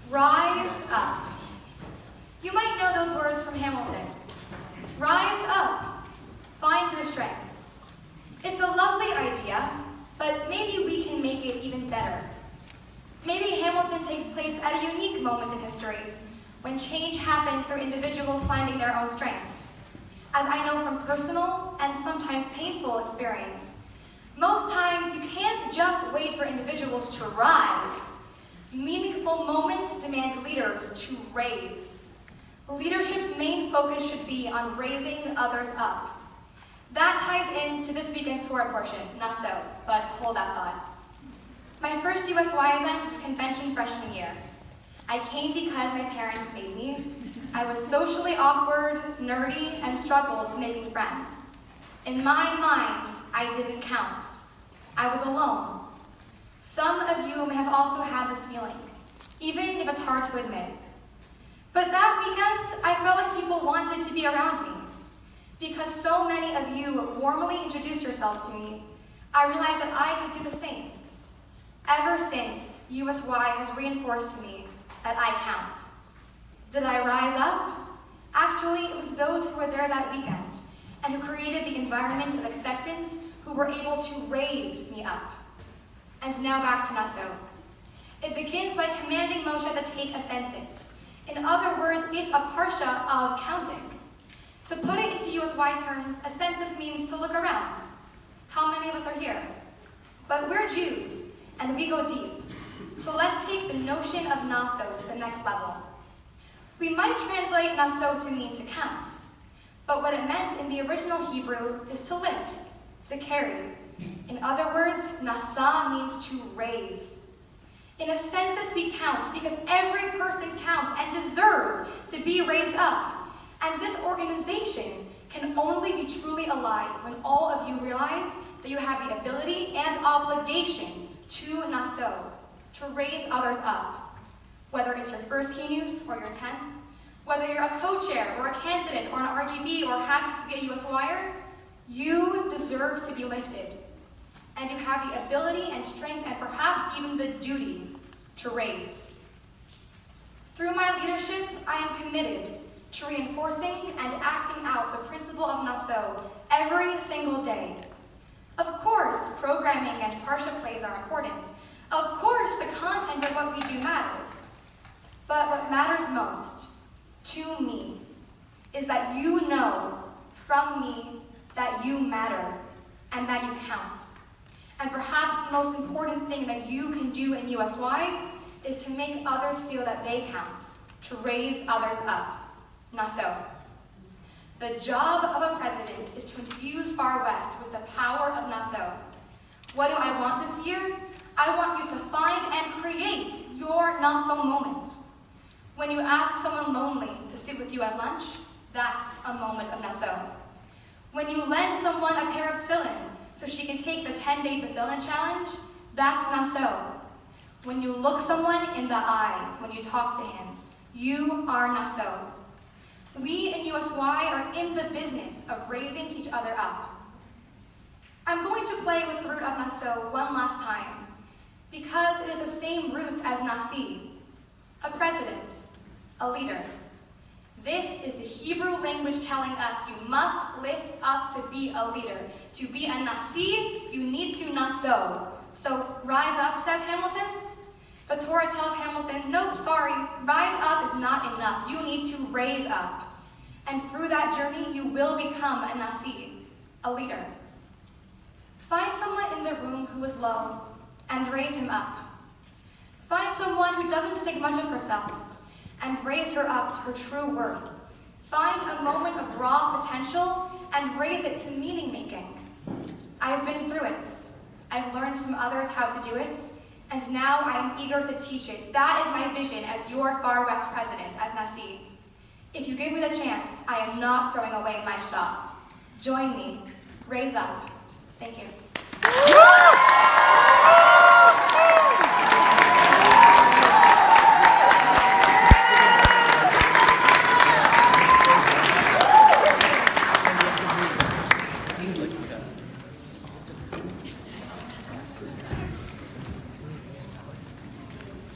Rise up. You might know those words from Hamilton. Rise up. Find your strength. It's a lovely idea, but maybe we can make it even better. Maybe Hamilton takes place at a unique moment in history, when change happened through individuals finding their own strengths. As I know from personal and sometimes painful experience, most times you can't just wait for individuals to rise. Meaningful moments demand leaders to raise. Leadership's main focus should be on raising others up. That ties into this weekend's tour portion, not so, but hold that thought. My first USY event was convention freshman year. I came because my parents made me. I was socially awkward, nerdy, and struggled making friends. In my mind, I didn't count. I was alone. Some of you may have also had this feeling, even if it's hard to admit. But that weekend, I felt like people wanted to be around me. Because so many of you warmly introduced yourselves to me, I realized that I could do the same. Ever since, USY has reinforced to me that I count. Did I rise up? Actually, it was those who were there that weekend and who created the environment of acceptance who were able to raise me up. And now back to Nassau. It begins by commanding Moshe to take a census. In other words, it's a parsha of counting. To put it into USY terms, a census means to look around. How many of us are here? But we're Jews, and we go deep. So let's take the notion of Nassau to the next level. We might translate Nassau to mean to count, but what it meant in the original Hebrew is to lift, to carry. In other words, Nasa means to raise. In a census, we count because every person counts and deserves to be raised up. And this organization can only be truly alive when all of you realize that you have the ability and obligation to Nassau, to raise others up. Whether it's your first keynews or your 10th, whether you're a co-chair or a candidate or an RGB or happy to be a USYer, you deserve to be lifted. And you have the ability and strength and perhaps even the duty to raise. Through my leadership, I am committed to reinforcing and acting out the principle of Nassau every single day. Of course, programming and parsha plays are important. Of course, the content of what we do matters. But what matters most to me is that you know from me that you matter and that you count. And perhaps the most important thing that you can do in USY is to make others feel that they count, to raise others up. Nassau. The job of a president is to infuse Far West with the power of Nassau. What do I want this year? I want you to find and create your Nassau moment. When you ask someone lonely to sit with you at lunch, that's a moment of Nassau. When you lend someone a pair of tefillin so she can take the 10-day tefillin challenge, that's Nassau. When you look someone in the eye when you talk to him, you are Nassau. We in USY are in the business of raising each other up. I'm going to play with the root of Nassau one last time, because it is the same root as Nasi, a president, a leader. This is the Hebrew language telling us you must lift up to be a leader. To be a Nasi, you need to Nassau. So rise up, says Hamilton. The Torah tells Hamilton, nope, sorry, rise up is not enough. You need to raise up. And through that journey, you will become a Nasi, a leader. Find someone in the room who is low and raise him up. Find someone who doesn't think much of herself and raise her up to her true worth. Find a moment of raw potential and raise it to meaning making. I've been through it. I've learned from others how to do it, and now I am eager to teach it. That is my vision as your Far West President, as Nasi. If you give me the chance, I am not throwing away my shot. Join me. Raise up. Thank you.